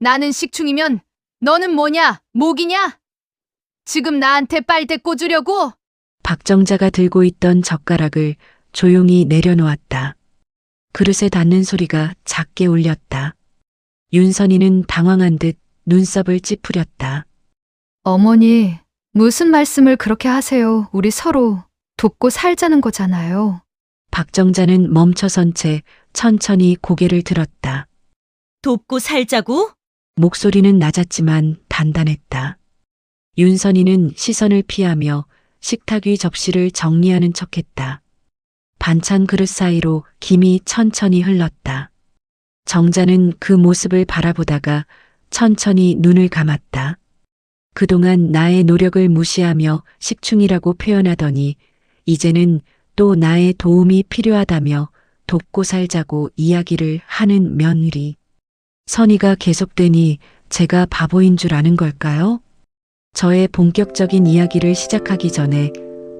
나는 식충이면 너는 뭐냐? 목이냐? 지금 나한테 빨대 꽂으려고? 박정자가 들고 있던 젓가락을 조용히 내려놓았다. 그릇에 닿는 소리가 작게 울렸다. 윤선이는 당황한 듯 눈썹을 찌푸렸다. 어머니, 무슨 말씀을 그렇게 하세요? 우리 서로 돕고 살자는 거잖아요. 박정자는 멈춰선 채 천천히 고개를 들었다. 돕고 살자고? 목소리는 낮았지만 단단했다. 윤선이는 시선을 피하며 식탁 위 접시를 정리하는 척했다. 반찬 그릇 사이로 김이 천천히 흘렀다. 정자는 그 모습을 바라보다가 천천히 눈을 감았다. 그동안 나의 노력을 무시하며 식충이라고 표현하더니 이제는 또 나의 도움이 필요하다며 돕고 살자고 이야기를 하는 며느리. 선의가 계속되니 제가 바보인 줄 아는 걸까요? 저의 본격적인 이야기를 시작하기 전에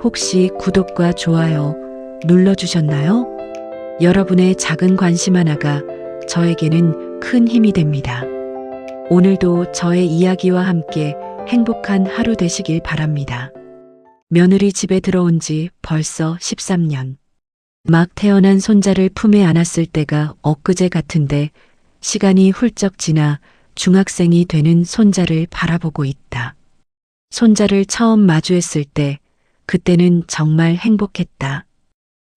혹시 구독과 좋아요 눌러주셨나요? 여러분의 작은 관심 하나가 저에게는 큰 힘이 됩니다. 오늘도 저의 이야기와 함께 행복한 하루 되시길 바랍니다. 며느리 집에 들어온 지 벌써 13년. 막 태어난 손자를 품에 안았을 때가 엊그제 같은데 시간이 훌쩍 지나 중학생이 되는 손자를 바라보고 있다. 손자를 처음 마주했을 때 그때는 정말 행복했다.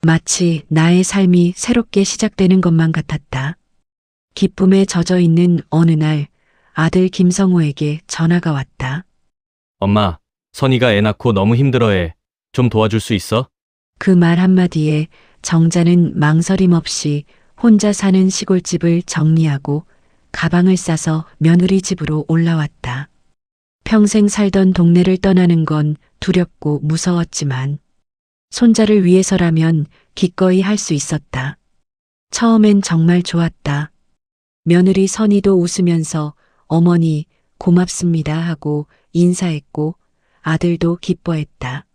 마치 나의 삶이 새롭게 시작되는 것만 같았다. 기쁨에 젖어 있는 어느 날 아들 김성호에게 전화가 왔다. 엄마, 선이가 애 낳고 너무 힘들어해. 좀 도와줄 수 있어? 그 말 한마디에 정자는 망설임 없이 혼자 사는 시골집을 정리하고 가방을 싸서 며느리 집으로 올라왔다. 평생 살던 동네를 떠나는 건 두렵고 무서웠지만 손자를 위해서라면 기꺼이 할 수 있었다. 처음엔 정말 좋았다. 며느리 선이도 웃으면서 어머니 고맙습니다 하고 인사했고 아들도 기뻐했다.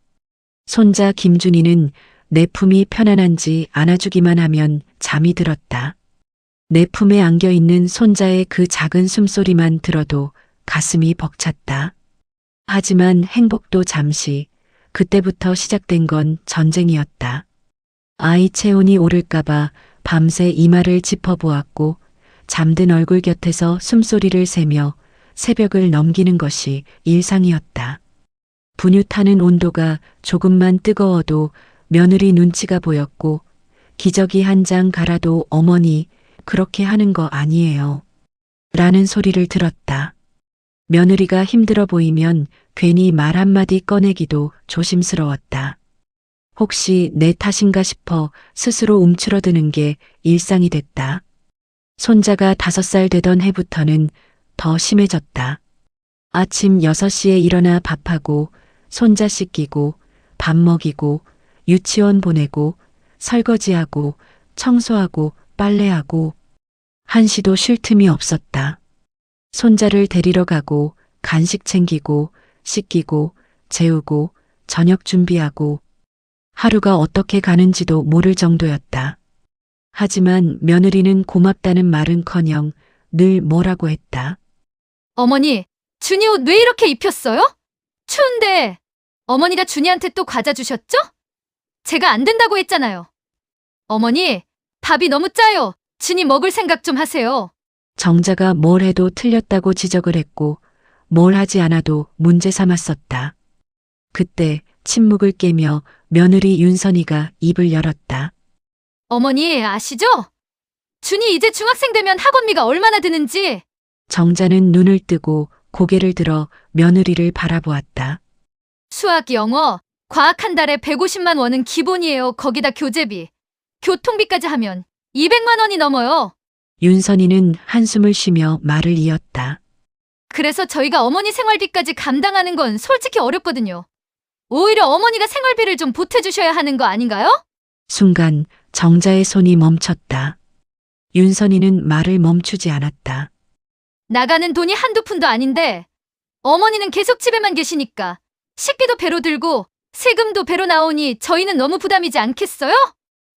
손자 김준이는 내 품이 편안한지 안아주기만 하면 잠이 들었다. 내 품에 안겨 있는 손자의 그 작은 숨소리만 들어도 가슴이 벅찼다. 하지만 행복도 잠시, 그때부터 시작된 건 전쟁이었다. 아이 체온이 오를까봐 밤새 이마를 짚어보았고 잠든 얼굴 곁에서 숨소리를 세며 새벽을 넘기는 것이 일상이었다. 분유 타는 온도가 조금만 뜨거워도 며느리 눈치가 보였고 기저귀 한 장 갈아도 어머니 그렇게 하는 거 아니에요. 라는 소리를 들었다. 며느리가 힘들어 보이면 괜히 말 한마디 꺼내기도 조심스러웠다. 혹시 내 탓인가 싶어 스스로 움츠러드는 게 일상이 됐다. 손자가 5살 되던 해부터는 더 심해졌다. 아침 6시에 일어나 밥하고 손자 씻기고 밥 먹이고 유치원 보내고 설거지하고 청소하고 빨래하고 한시도 쉴 틈이 없었다. 손자를 데리러 가고 간식 챙기고 씻기고 재우고 저녁 준비하고 하루가 어떻게 가는지도 모를 정도였다. 하지만 며느리는 고맙다는 말은커녕 늘 뭐라고 했다. 어머니, 준이 옷 왜 이렇게 입혔어요? 추운데 어머니가 준이한테 또 과자 주셨죠? 제가 안 된다고 했잖아요. 어머니, 밥이 너무 짜요. 준이 먹을 생각 좀 하세요. 정자가 뭘 해도 틀렸다고 지적을 했고 뭘 하지 않아도 문제 삼았었다. 그때 침묵을 깨며 며느리 윤선이가 입을 열었다. 어머니, 아시죠? 준이 이제 중학생 되면 학원비가 얼마나 드는지. 정자는 눈을 뜨고 고개를 들어 며느리를 바라보았다. 수학, 영어, 과학 한 달에 150만 원은 기본이에요. 거기다 교재비, 교통비까지 하면 200만 원이 넘어요. 윤선이는 한숨을 쉬며 말을 이었다. 그래서 저희가 어머니 생활비까지 감당하는 건 솔직히 어렵거든요. 오히려 어머니가 생활비를 좀 보태주셔야 하는 거 아닌가요? 순간 정자의 손이 멈췄다. 윤선이는 말을 멈추지 않았다. 나가는 돈이 한두 푼도 아닌데 어머니는 계속 집에만 계시니까 식비도 배로 들고 세금도 배로 나오니 저희는 너무 부담이지 않겠어요?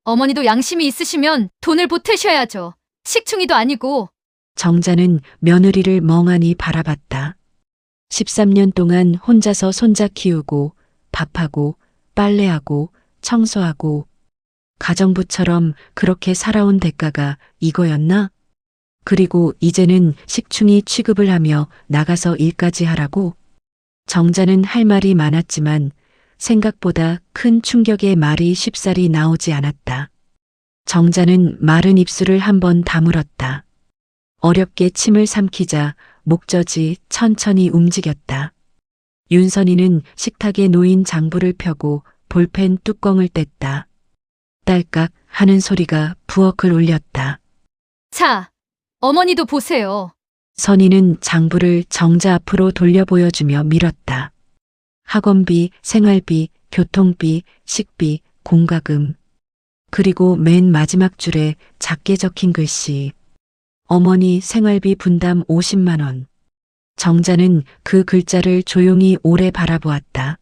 어머니도 양심이 있으시면 돈을 보태셔야죠. 식충이도 아니고. 정자는 며느리를 멍하니 바라봤다. 13년 동안 혼자서 손자 키우고 밥하고 빨래하고 청소하고 가정부처럼 그렇게 살아온 대가가 이거였나? 그리고 이제는 식충이 취급을 하며 나가서 일까지 하라고? 정자는 할 말이 많았지만 생각보다 큰 충격의 말이 쉽사리 나오지 않았다. 정자는 마른 입술을 한번 다물었다. 어렵게 침을 삼키자 목젖이 천천히 움직였다. 윤선이는 식탁에 놓인 장부를 펴고 볼펜 뚜껑을 뗐다. 딸깍 하는 소리가 부엌을 울렸다. 자, 어머니도 보세요. 선이는 장부를 정자 앞으로 돌려 보여주며 밀었다. 학원비, 생활비, 교통비, 식비, 공과금. 그리고 맨 마지막 줄에 작게 적힌 글씨. 어머니 생활비 분담 50만 원. 정자는 그 글자를 조용히 오래 바라보았다.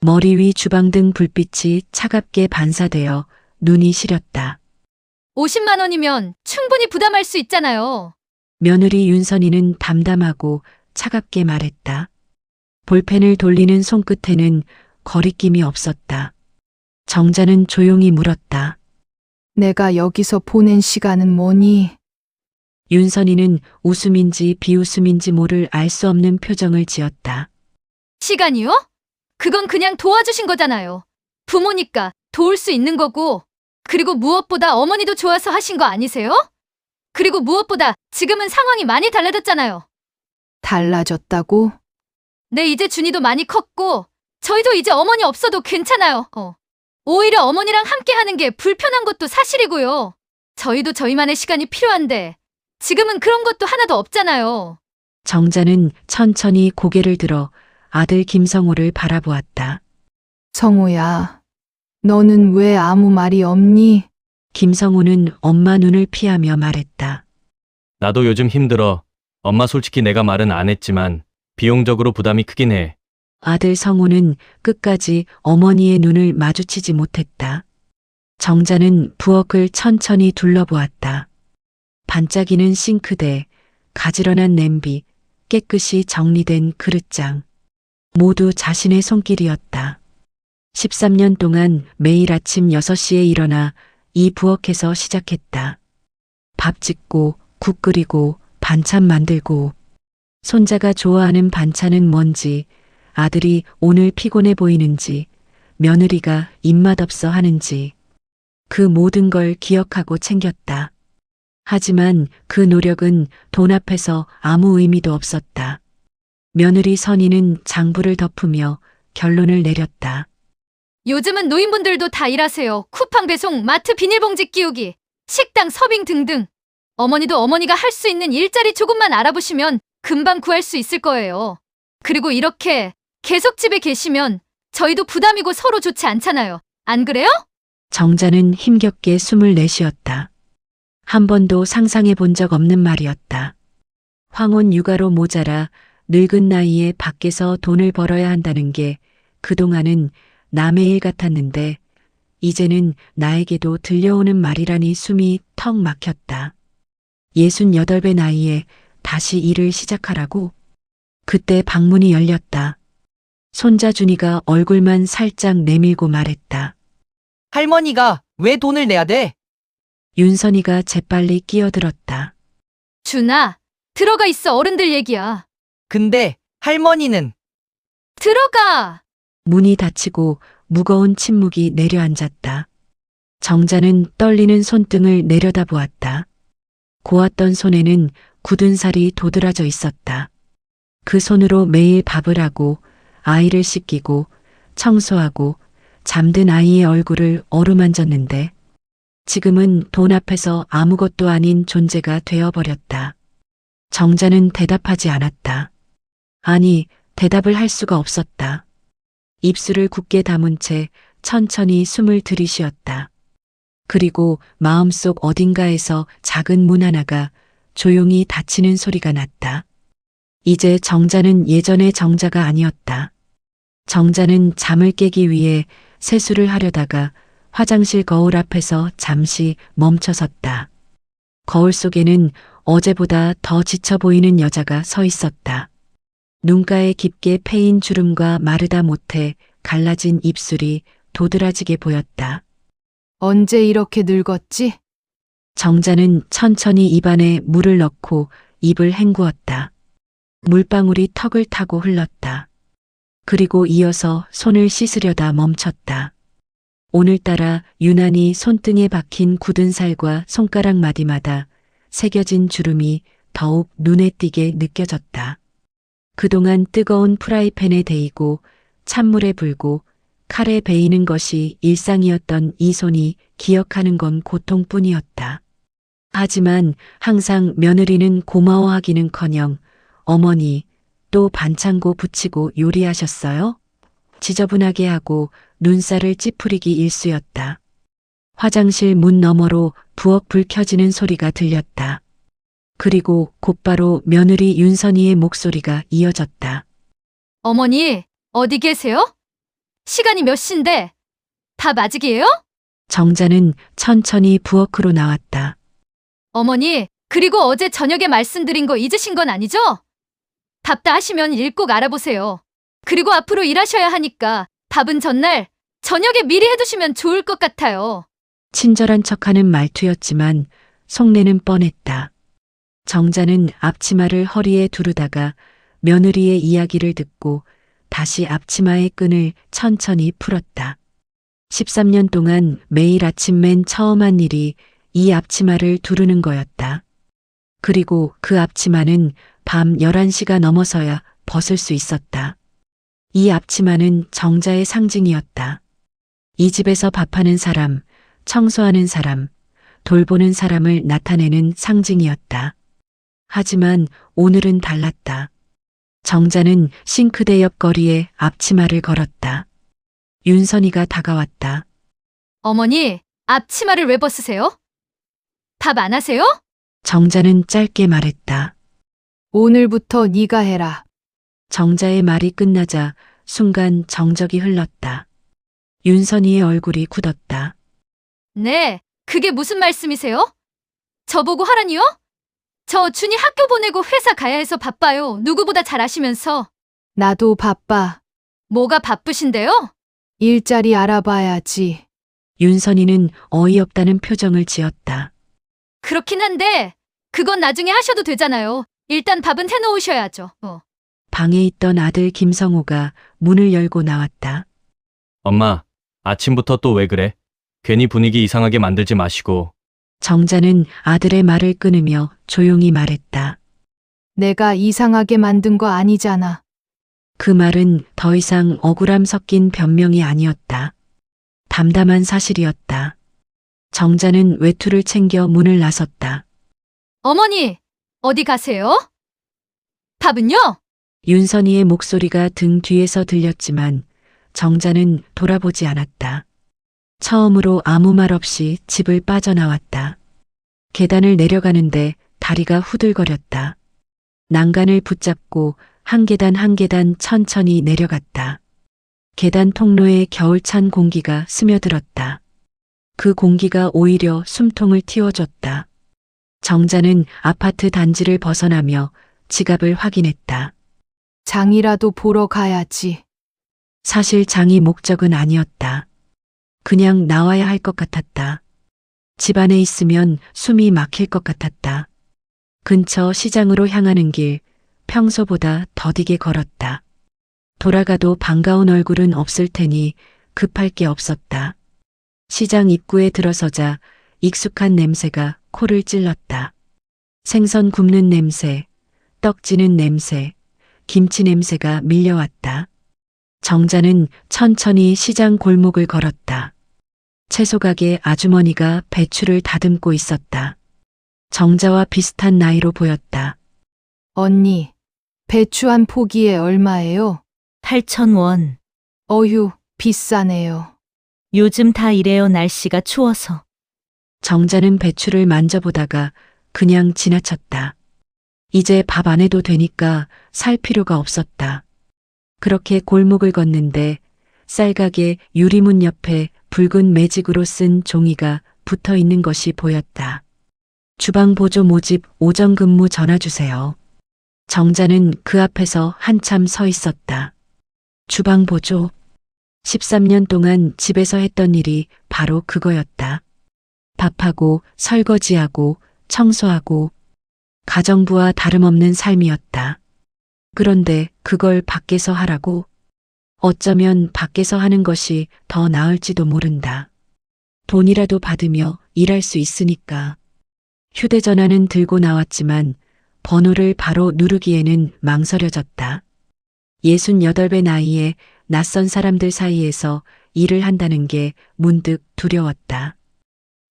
머리 위 주방등 불빛이 차갑게 반사되어 눈이 시렸다. 50만 원이면 충분히 부담할 수 있잖아요. 며느리 윤선이는 담담하고 차갑게 말했다. 볼펜을 돌리는 손끝에는 거리낌이 없었다. 정자는 조용히 물었다. 내가 여기서 보낸 시간은 뭐니? 윤선이는 웃음인지 비웃음인지 모를 알 수 없는 표정을 지었다. 시간이요? 그건 그냥 도와주신 거잖아요. 부모니까 도울 수 있는 거고. 그리고 무엇보다 어머니도 좋아서 하신 거 아니세요? 그리고 무엇보다 지금은 상황이 많이 달라졌잖아요. 달라졌다고? 네, 이제 준이도 많이 컸고 저희도 이제 어머니 없어도 괜찮아요. 오히려 어머니랑 함께 하는 게 불편한 것도 사실이고요. 저희도 저희만의 시간이 필요한데 지금은 그런 것도 하나도 없잖아요. 정자는 천천히 고개를 들어 아들 김성호를 바라보았다. 성호야, 너는 왜 아무 말이 없니? 김성호는 엄마 눈을 피하며 말했다. 나도 요즘 힘들어. 엄마 솔직히 내가 말은 안 했지만 비용적으로 부담이 크긴 해. 아들 성호는 끝까지 어머니의 눈을 마주치지 못했다. 정자는 부엌을 천천히 둘러보았다. 반짝이는 싱크대, 가지런한 냄비, 깨끗이 정리된 그릇장. 모두 자신의 손길이었다. 13년 동안 매일 아침 6시에 일어나 이 부엌에서 시작했다. 밥 짓고, 국 끓이고, 반찬 만들고. 손자가 좋아하는 반찬은 뭔지, 아들이 오늘 피곤해 보이는지, 며느리가 입맛 없어 하는지. 그 모든 걸 기억하고 챙겼다. 하지만 그 노력은 돈 앞에서 아무 의미도 없었다. 며느리 선이는 장부를 덮으며 결론을 내렸다. 요즘은 노인분들도 다 일하세요. 쿠팡 배송, 마트 비닐봉지 끼우기, 식당 서빙 등등. 어머니도 어머니가 할 수 있는 일자리 조금만 알아보시면 금방 구할 수 있을 거예요. 그리고 이렇게 계속 집에 계시면 저희도 부담이고 서로 좋지 않잖아요. 안 그래요? 정자는 힘겹게 숨을 내쉬었다. 한 번도 상상해 본 적 없는 말이었다. 황혼 육아로 모자라 늙은 나이에 밖에서 돈을 벌어야 한다는 게 그동안은 남의 일 같았는데 이제는 나에게도 들려오는 말이라니 숨이 턱 막혔다. 68배 나이에 다시 일을 시작하라고? 그때 방문이 열렸다. 손자 준이가 얼굴만 살짝 내밀고 말했다. 할머니가 왜 돈을 내야 돼? 윤선이가 재빨리 끼어들었다. 준아, 들어가 있어. 어른들 얘기야. 근데 할머니는 들어가! 문이 닫히고 무거운 침묵이 내려앉았다. 정자는 떨리는 손등을 내려다보았다. 고왔던 손에는 굳은 살이 도드라져 있었다. 그 손으로 매일 밥을 하고 아이를 씻기고 청소하고 잠든 아이의 얼굴을 어루만졌는데 지금은 돈 앞에서 아무것도 아닌 존재가 되어버렸다. 정자는 대답하지 않았다. 아니, 대답을 할 수가 없었다. 입술을 굳게 다문 채 천천히 숨을 들이쉬었다. 그리고 마음속 어딘가에서 작은 문 하나가 조용히 닫히는 소리가 났다. 이제 정자는 예전의 정자가 아니었다. 정자는 잠을 깨기 위해 세수를 하려다가 화장실 거울 앞에서 잠시 멈춰섰다. 거울 속에는 어제보다 더 지쳐 보이는 여자가 서 있었다. 눈가에 깊게 패인 주름과 마르다 못해 갈라진 입술이 도드라지게 보였다. 언제 이렇게 늙었지? 정자는 천천히 입안에 물을 넣고 입을 헹구었다. 물방울이 턱을 타고 흘렀다. 그리고 이어서 손을 씻으려다 멈췄다. 오늘따라 유난히 손등에 박힌 굳은 살과 손가락 마디마다 새겨진 주름이 더욱 눈에 띄게 느껴졌다. 그동안 뜨거운 프라이팬에 데이고 찬물에 불고 칼에 베이는 것이 일상이었던 이 손이 기억하는 건 고통뿐이었다. 하지만 항상 며느리는 고마워하기는커녕 어머니 또 반창고 부치고 요리하셨어요? 지저분하게 하고 눈살을 찌푸리기 일쑤였다. 화장실 문 너머로 부엌 불 켜지는 소리가 들렸다. 그리고 곧바로 며느리 윤선이의 목소리가 이어졌다. 어머니, 어디 계세요? 시간이 몇 시인데? 밥 아직이에요? 정자는 천천히 부엌으로 나왔다. 어머니, 그리고 어제 저녁에 말씀드린 거 잊으신 건 아니죠? 답 다 하시면 일 꼭 알아보세요. 그리고 앞으로 일하셔야 하니까 밥은 전날, 저녁에 미리 해두시면 좋을 것 같아요. 친절한 척하는 말투였지만 속내는 뻔했다. 정자는 앞치마를 허리에 두르다가 며느리의 이야기를 듣고 다시 앞치마의 끈을 천천히 풀었다. 13년 동안 매일 아침 맨 처음 한 일이 이 앞치마를 두르는 거였다. 그리고 그 앞치마는 밤 11시가 넘어서야 벗을 수 있었다. 이 앞치마는 정자의 상징이었다. 이 집에서 밥하는 사람, 청소하는 사람, 돌보는 사람을 나타내는 상징이었다. 하지만 오늘은 달랐다. 정자는 싱크대 옆 거리에 앞치마를 걸었다. 윤선이가 다가왔다. 어머니, 앞치마를 왜 벗으세요? 밥 안 하세요? 정자는 짧게 말했다. 오늘부터 네가 해라. 정자의 말이 끝나자 순간 정적이 흘렀다. 윤선이의 얼굴이 굳었다. 네, 그게 무슨 말씀이세요? 저보고 하라니요? 저 준이 학교 보내고 회사 가야 해서 바빠요. 누구보다 잘 아시면서. 나도 바빠. 뭐가 바쁘신데요? 일자리 알아봐야지. 윤선이는 어이없다는 표정을 지었다. 그렇긴 한데 그건 나중에 하셔도 되잖아요. 일단 밥은 해놓으셔야죠. 방에 있던 아들 김성호가 문을 열고 나왔다. 엄마, 아침부터 또 왜 그래? 괜히 분위기 이상하게 만들지 마시고. 정자는 아들의 말을 끊으며 조용히 말했다. 내가 이상하게 만든 거 아니잖아. 그 말은 더 이상 억울함 섞인 변명이 아니었다. 담담한 사실이었다. 정자는 외투를 챙겨 문을 나섰다. 어머니, 어디 가세요? 밥은요? 윤선이의 목소리가 등 뒤에서 들렸지만 정자는 돌아보지 않았다. 처음으로 아무 말 없이 집을 빠져나왔다. 계단을 내려가는데 다리가 후들거렸다. 난간을 붙잡고 한 계단 한 계단 천천히 내려갔다. 계단 통로에 겨울찬 공기가 스며들었다. 그 공기가 오히려 숨통을 틔워줬다. 정자는 아파트 단지를 벗어나며 지갑을 확인했다. 장이라도 보러 가야지. 사실 장이 목적은 아니었다. 그냥 나와야 할 것 같았다. 집 안에 있으면 숨이 막힐 것 같았다. 근처 시장으로 향하는 길, 평소보다 더디게 걸었다. 돌아가도 반가운 얼굴은 없을 테니 급할 게 없었다. 시장 입구에 들어서자 익숙한 냄새가 코를 찔렀다. 생선 굽는 냄새, 떡 지는 냄새, 김치 냄새가 밀려왔다. 정자는 천천히 시장 골목을 걸었다. 채소가게 아주머니가 배추를 다듬고 있었다. 정자와 비슷한 나이로 보였다. 언니, 배추 한 포기에 얼마예요? 8,000원. 어휴, 비싸네요. 요즘 다 이래요. 날씨가 추워서. 정자는 배추를 만져보다가 그냥 지나쳤다. 이제 밥 안 해도 되니까 살 필요가 없었다. 그렇게 골목을 걷는데 쌀가게 유리문 옆에 붉은 매직으로 쓴 종이가 붙어 있는 것이 보였다. 주방 보조 모집 오전 근무 전화 주세요. 정자는 그 앞에서 한참 서 있었다. 주방 보조. 13년 동안 집에서 했던 일이 바로 그거였다. 밥하고 설거지하고 청소하고 가정부와 다름없는 삶이었다. 그런데 그걸 밖에서 하라고? 어쩌면 밖에서 하는 것이 더 나을지도 모른다. 돈이라도 받으며 일할 수 있으니까. 휴대전화는 들고 나왔지만 번호를 바로 누르기에는 망설여졌다. 68배 나이에 낯선 사람들 사이에서 일을 한다는 게 문득 두려웠다.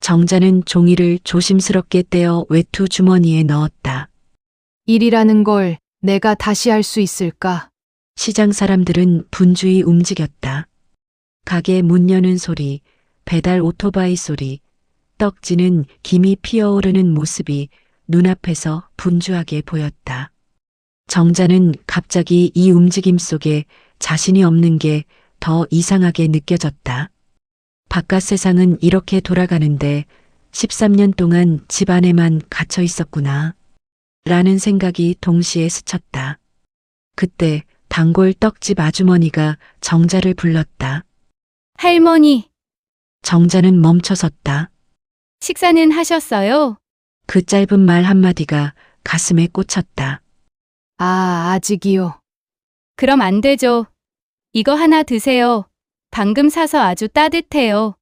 정자는 종이를 조심스럽게 떼어 외투 주머니에 넣었다. 일이라는 걸 내가 다시 할 수 있을까? 시장 사람들은 분주히 움직였다. 가게 문 여는 소리, 배달 오토바이 소리, 떡지는 김이 피어오르는 모습이 눈앞에서 분주하게 보였다. 정자는 갑자기 이 움직임 속에 자신이 없는 게 더 이상하게 느껴졌다. 바깥 세상은 이렇게 돌아가는데 13년 동안 집 안에만 갇혀 있었구나. 라는 생각이 동시에 스쳤다. 그때 단골 떡집 아주머니가 정자를 불렀다. 할머니, 정자는 멈춰섰다. 식사는 하셨어요? 그 짧은 말 한마디가 가슴에 꽂혔다. 아, 아직이요. 그럼 안 되죠. 이거 하나 드세요. 방금 사서 아주 따뜻해요.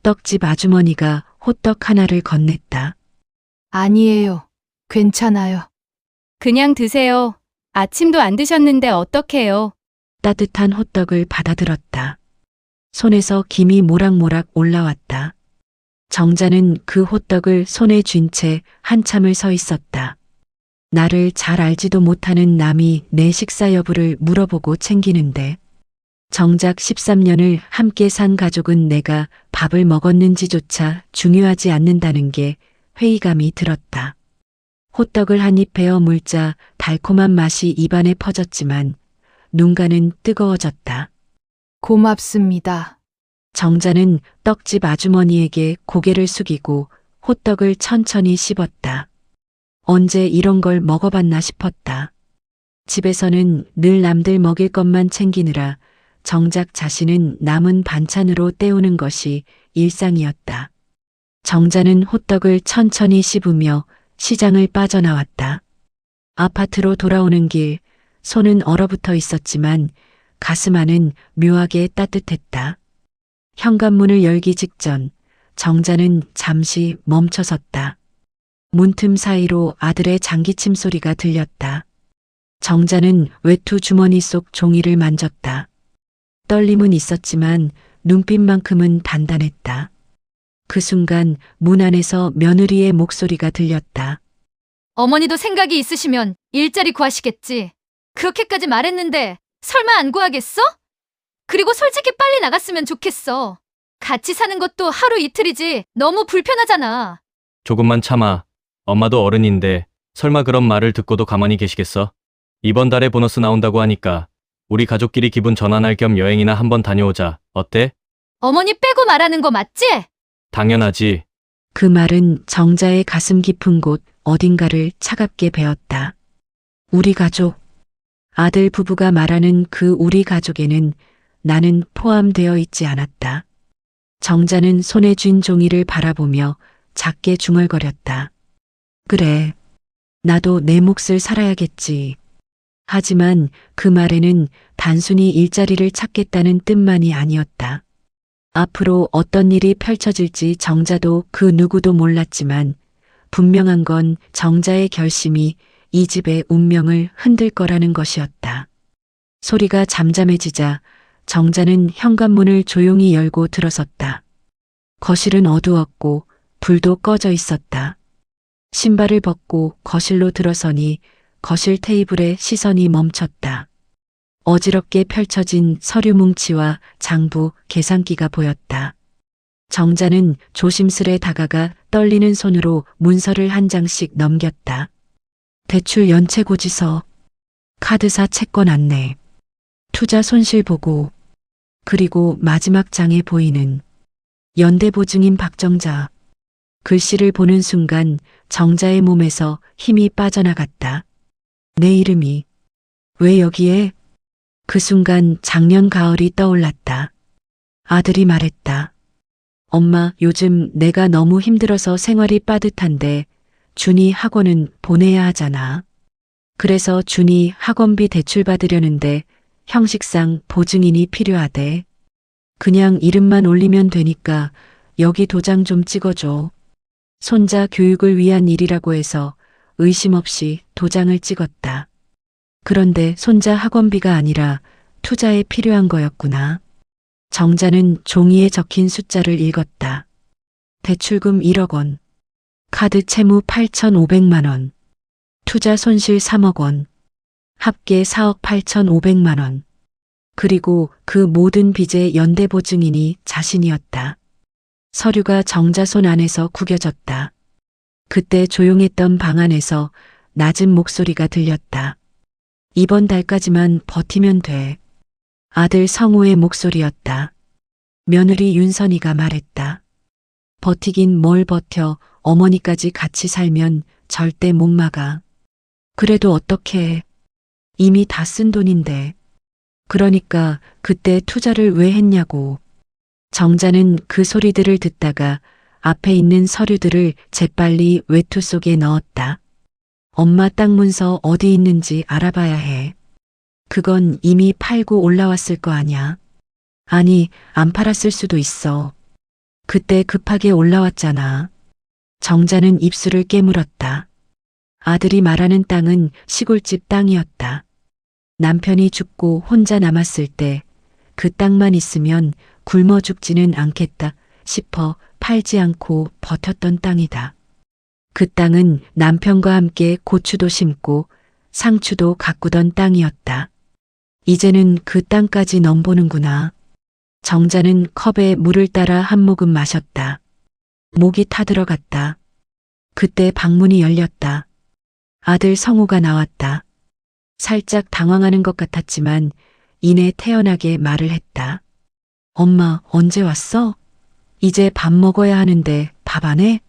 떡집 아주머니가 호떡 하나를 건넸다. 아니에요. 괜찮아요. 그냥 드세요. 아침도 안 드셨는데 어떡해요. 따뜻한 호떡을 받아들었다. 손에서 김이 모락모락 올라왔다. 정자는 그 호떡을 손에 쥔 채 한참을 서 있었다. 나를 잘 알지도 못하는 남이 내 식사 여부를 물어보고 챙기는데 정작 13년을 함께 산 가족은 내가 밥을 먹었는지조차 중요하지 않는다는 게 회의감이 들었다. 호떡을 한 입 베어 물자 달콤한 맛이 입안에 퍼졌지만 눈가는 뜨거워졌다. 고맙습니다. 정자는 떡집 아주머니에게 고개를 숙이고 호떡을 천천히 씹었다. 언제 이런 걸 먹어봤나 싶었다. 집에서는 늘 남들 먹일 것만 챙기느라 정작 자신은 남은 반찬으로 때우는 것이 일상이었다. 정자는 호떡을 천천히 씹으며 시장을 빠져나왔다. 아파트로 돌아오는 길, 손은 얼어붙어 있었지만 가슴 안은 묘하게 따뜻했다. 현관문을 열기 직전 정자는 잠시 멈춰섰다. 문틈 사이로 아들의 장기침 소리가 들렸다. 정자는 외투 주머니 속 종이를 만졌다. 떨림은 있었지만 눈빛만큼은 단단했다. 그 순간 문 안에서 며느리의 목소리가 들렸다. 어머니도 생각이 있으시면 일자리 구하시겠지. 그렇게까지 말했는데 설마 안 구하겠어? 그리고 솔직히 빨리 나갔으면 좋겠어. 같이 사는 것도 하루 이틀이지 너무 불편하잖아. 조금만 참아. 엄마도 어른인데 설마 그런 말을 듣고도 가만히 계시겠어? 이번 달에 보너스 나온다고 하니까 우리 가족끼리 기분 전환할 겸 여행이나 한번 다녀오자. 어때? 어머니 빼고 말하는 거 맞지? 당연하지. 그 말은 정자의 가슴 깊은 곳 어딘가를 차갑게 베었다. 우리 가족. 아들 부부가 말하는 그 우리 가족에는 나는 포함되어 있지 않았다. 정자는 손에 쥔 종이를 바라보며 작게 중얼거렸다. 그래, 나도 내 몫을 살아야겠지. 하지만 그 말에는 단순히 일자리를 찾겠다는 뜻만이 아니었다. 앞으로 어떤 일이 펼쳐질지 정자도 그 누구도 몰랐지만 분명한 건 정자의 결심이 이 집의 운명을 흔들 거라는 것이었다. 소리가 잠잠해지자 정자는 현관문을 조용히 열고 들어섰다. 거실은 어두웠고 불도 꺼져 있었다. 신발을 벗고 거실로 들어서니 거실 테이블에 시선이 멈췄다. 어지럽게 펼쳐진 서류 뭉치와 장부, 계산기가 보였다. 정자는 조심스레 다가가 떨리는 손으로 문서를 한 장씩 넘겼다. 대출 연체고지서, 카드사 채권 안내, 투자 손실 보고, 그리고 마지막 장에 보이는 연대보증인 박정자. 글씨를 보는 순간 정자의 몸에서 힘이 빠져나갔다. 내 이름이 왜 여기에? 그 순간 작년 가을이 떠올랐다. 아들이 말했다. 엄마, 요즘 내가 너무 힘들어서 생활이 빠듯한데 준이 학원은 보내야 하잖아. 그래서 준이 학원비 대출 받으려는데 형식상 보증인이 필요하대. 그냥 이름만 올리면 되니까 여기 도장 좀 찍어줘. 손자 교육을 위한 일이라고 해서 의심 없이 도장을 찍었다. 그런데 손자 학원비가 아니라 투자에 필요한 거였구나. 정자는 종이에 적힌 숫자를 읽었다. 대출금 1억 원, 카드 채무 8,500만 원, 투자 손실 3억 원, 합계 4억 8,500만 원. 그리고 그 모든 빚의 연대 보증인이 자신이었다. 서류가 정자 손 안에서 구겨졌다. 그때 조용했던 방 안에서 낮은 목소리가 들렸다. 이번 달까지만 버티면 돼. 아들 성우의 목소리였다. 며느리 윤선이가 말했다. 버티긴 뭘 버텨. 어머니까지 같이 살면 절대 못 막아. 그래도 어떡해. 이미 다 쓴 돈인데. 그러니까 그때 투자를 왜 했냐고. 정자는 그 소리들을 듣다가 앞에 있는 서류들을 재빨리 외투 속에 넣었다. 엄마 땅 문서 어디 있는지 알아봐야 해. 그건 이미 팔고 올라왔을 거 아냐. 아니, 안 팔았을 수도 있어. 그때 급하게 올라왔잖아. 정자는 입술을 깨물었다. 아들이 말하는 땅은 시골집 땅이었다. 남편이 죽고 혼자 남았을 때 그 땅만 있으면 굶어 죽지는 않겠다 싶어 팔지 않고 버텼던 땅이다. 그 땅은 남편과 함께 고추도 심고 상추도 가꾸던 땅이었다. 이제는 그 땅까지 넘보는구나. 정자는 컵에 물을 따라 한 모금 마셨다. 목이 타들어갔다. 그때 방문이 열렸다. 아들 성우가 나왔다. 살짝 당황하는 것 같았지만 이내 태연하게 말을 했다. 엄마, 언제 왔어? 이제 밥 먹어야 하는데 밥 안 해?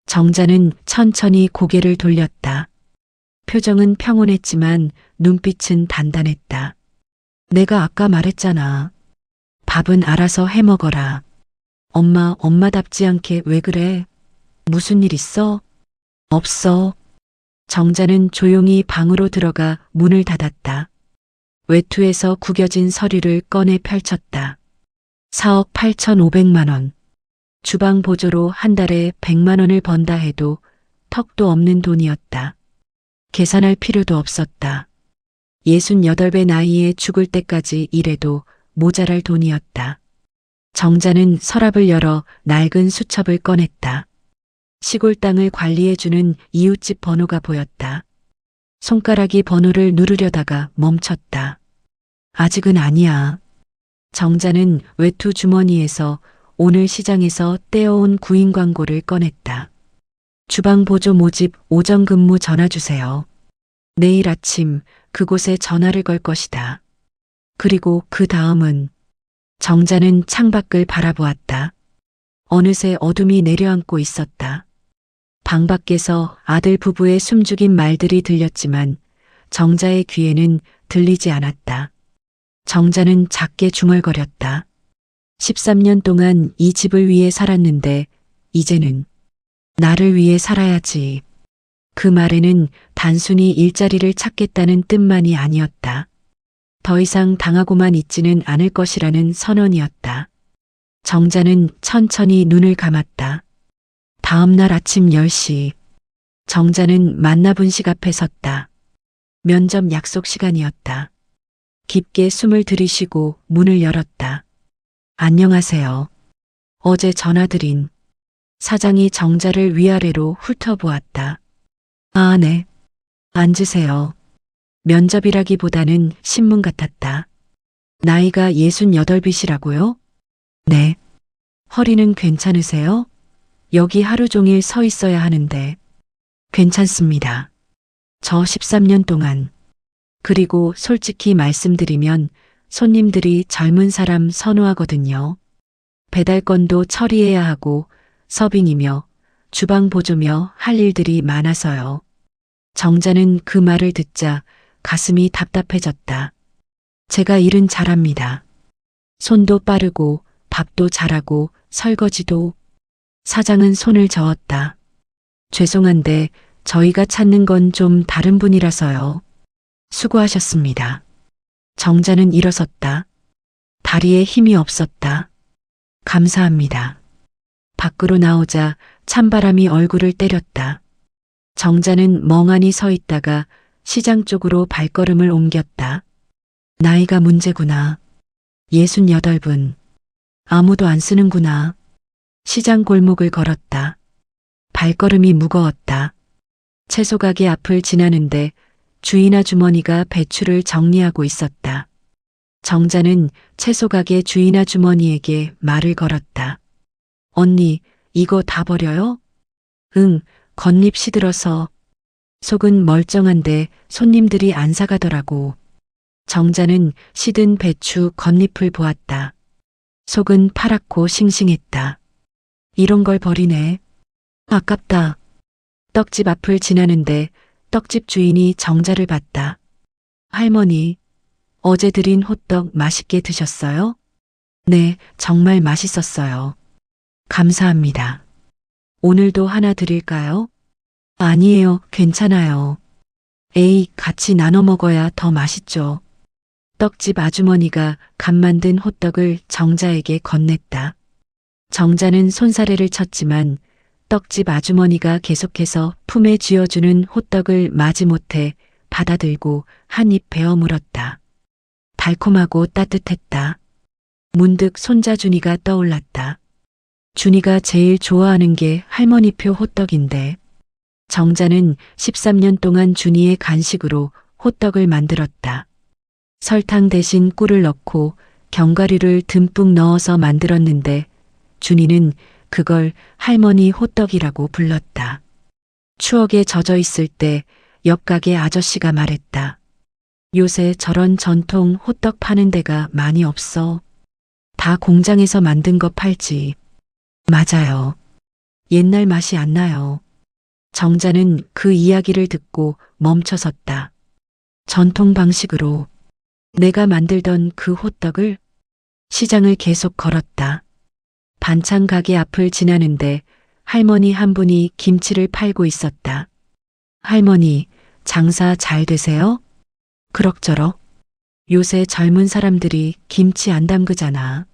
정자는 천천히 고개를 돌렸다. 표정은 평온했지만 눈빛은 단단했다. 내가 아까 말했잖아. 밥은 알아서 해 먹어라. 엄마, 엄마답지 않게 왜 그래? 무슨 일 있어? 없어. 정자는 조용히 방으로 들어가 문을 닫았다. 외투에서 구겨진 서류를 꺼내 펼쳤다. 4억 8,500만 원. 주방 보조로 한 달에 100만 원을 번다 해도 턱도 없는 돈이었다. 계산할 필요도 없었다. 68배 나이에 죽을 때까지 일해도 모자랄 돈이었다. 정자는 서랍을 열어 낡은 수첩을 꺼냈다. 시골 땅을 관리해주는 이웃집 번호가 보였다. 손가락이 번호를 누르려다가 멈췄다. 아직은 아니야. 정자는 외투 주머니에서 오늘 시장에서 떼어온 구인 광고를 꺼냈다. 주방 보조 모집 오전 근무 전화 주세요. 내일 아침 그곳에 전화를 걸 것이다. 그리고 그 다음은 정자는 창밖을 바라보았다. 어느새 어둠이 내려앉고 있었다. 방 밖에서 아들 부부의 숨죽인 말들이 들렸지만 정자의 귀에는 들리지 않았다. 정자는 작게 중얼거렸다. 13년 동안 이 집을 위해 살았는데 이제는 나를 위해 살아야지. 그 말에는 단순히 일자리를 찾겠다는 뜻만이 아니었다. 더 이상 당하고만 있지는 않을 것이라는 선언이었다. 정자는 천천히 눈을 감았다. 다음 날 아침 10시 정자는 만나분식 앞에 섰다. 면접 약속 시간이었다. 깊게 숨을 들이쉬고 문을 열었다. 안녕하세요. 어제 전화드린 사장이 정자를 위아래로 훑어보았다. 아, 네. 앉으세요. 면접이라기보다는 신문 같았다. 나이가 68이시라고요? 네. 허리는 괜찮으세요? 여기 하루 종일 서 있어야 하는데. 괜찮습니다. 저 13년 동안. 그리고 솔직히 말씀드리면 손님들이 젊은 사람 선호하거든요. 배달 건도 처리해야 하고 서빙이며 주방 보조며 할 일들이 많아서요. 정자는 그 말을 듣자 가슴이 답답해졌다. 제가 일은 잘합니다. 손도 빠르고 밥도 잘하고 설거지도. 사장은 손을 저었다. 죄송한데 저희가 찾는 건 좀 다른 분이라서요. 수고하셨습니다. 정자는 일어섰다. 다리에 힘이 없었다. 감사합니다. 밖으로 나오자 찬바람이 얼굴을 때렸다. 정자는 멍하니 서 있다가 시장 쪽으로 발걸음을 옮겼다. 나이가 문제구나. 68분. 아무도 안 쓰는구나. 시장 골목을 걸었다. 발걸음이 무거웠다. 채소 가게 앞을 지나는데 주인 아주머니가 배추를 정리하고 있었다. 정자는 채소 가게 주인 아주머니에게 말을 걸었다. 언니, 이거 다 버려요? 응, 겉잎 시들어서. 속은 멀쩡한데 손님들이 안 사가더라고. 정자는 시든 배추 겉잎을 보았다. 속은 파랗고 싱싱했다. 이런 걸 버리네. 아깝다. 떡집 앞을 지나는데 떡집 주인이 정자를 봤다. 할머니, 어제 드린 호떡 맛있게 드셨어요? 네, 정말 맛있었어요. 감사합니다. 오늘도 하나 드릴까요? 아니에요, 괜찮아요. 에이, 같이 나눠 먹어야 더 맛있죠. 떡집 아주머니가 갓 만든 호떡을 정자에게 건넸다. 정자는 손사래를 쳤지만 떡집 아주머니가 계속해서 품에 쥐어주는 호떡을 마지못해 받아들고 한 입 베어 물었다. 달콤하고 따뜻했다. 문득 손자 준이가 떠올랐다. 준이가 제일 좋아하는 게 할머니표 호떡인데. 정자는 13년 동안 준이의 간식으로 호떡을 만들었다. 설탕 대신 꿀을 넣고 견과류를 듬뿍 넣어서 만들었는데 준이는 그걸 할머니 호떡이라고 불렀다. 추억에 젖어 있을 때 옆 가게 아저씨가 말했다. 요새 저런 전통 호떡 파는 데가 많이 없어. 다 공장에서 만든 거 팔지. 맞아요. 옛날 맛이 안 나요. 정자는 그 이야기를 듣고 멈춰섰다. 전통 방식으로 내가 만들던 그 호떡을. 시장을 계속 걸었다. 반찬 가게 앞을 지나는데 할머니 한 분이 김치를 팔고 있었다. 할머니, 장사 잘 되세요? 그럭저럭. 요새 젊은 사람들이 김치 안 담그잖아.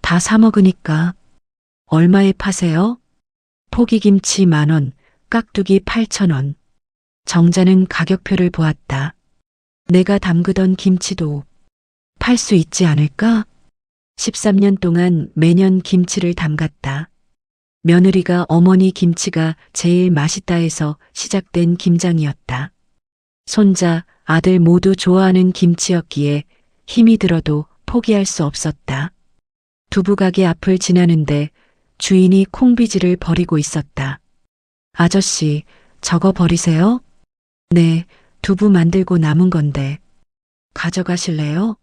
다 사 먹으니까. 얼마에 파세요? 포기김치 10,000원, 깍두기 8,000원. 정자는 가격표를 보았다. 내가 담그던 김치도 팔 수 있지 않을까? 13년 동안 매년 김치를 담갔다. 며느리가 어머니 김치가 제일 맛있다 해서 시작된 김장이었다. 손자, 아들 모두 좋아하는 김치였기에 힘이 들어도 포기할 수 없었다. 두부가게 앞을 지나는데 주인이 콩비지를 버리고 있었다. 아저씨, 저거 버리세요? 네, 두부 만들고 남은 건데. 가져가실래요?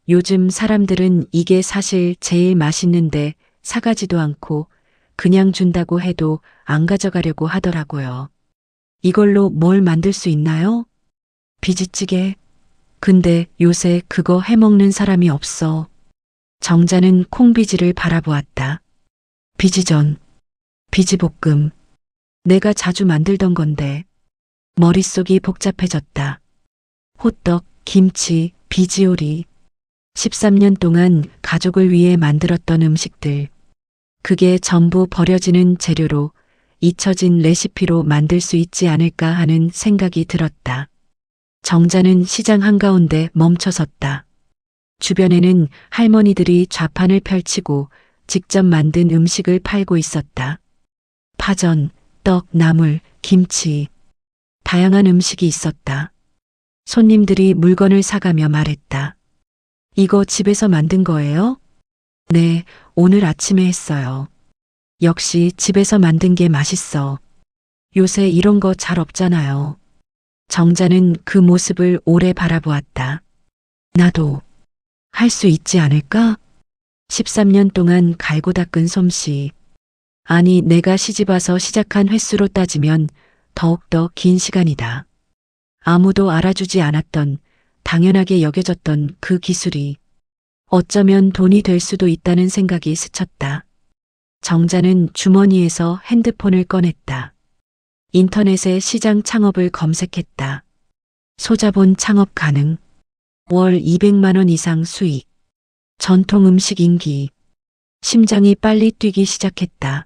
요즘 사람들은 이게 사실 제일 맛있는데 사가지도 않고 그냥 준다고 해도 안 가져가려고 하더라고요. 이걸로 뭘 만들 수 있나요? 비지찌개. 근데 요새 그거 해먹는 사람이 없어. 정자는 콩비지를 바라보았다. 비지전, 비지볶음. 내가 자주 만들던 건데. 머릿속이 복잡해졌다. 호떡, 김치, 비지요리. 13년 동안 가족을 위해 만들었던 음식들. 그게 전부 버려지는 재료로 잊혀진 레시피로 만들 수 있지 않을까 하는 생각이 들었다. 정자는 시장 한가운데 멈춰섰다. 주변에는 할머니들이 좌판을 펼치고 직접 만든 음식을 팔고 있었다. 파전, 떡, 나물, 김치. 다양한 음식이 있었다. 손님들이 물건을 사가며 말했다. 이거 집에서 만든 거예요? 네, 오늘 아침에 했어요. 역시 집에서 만든 게 맛있어. 요새 이런 거 잘 없잖아요. 정자는 그 모습을 오래 바라보았다. 나도 할 수 있지 않을까? 13년 동안 갈고 닦은 솜씨. 아니, 내가 시집와서 시작한 횟수로 따지면 더욱더 긴 시간이다. 아무도 알아주지 않았던, 당연하게 여겨졌던 그 기술이 어쩌면 돈이 될 수도 있다는 생각이 스쳤다. 정자는 주머니에서 핸드폰을 꺼냈다. 인터넷에 시장 창업을 검색했다. 소자본 창업 가능. 월 200만 원 이상 수익. 전통 음식 인기. 심장이 빨리 뛰기 시작했다.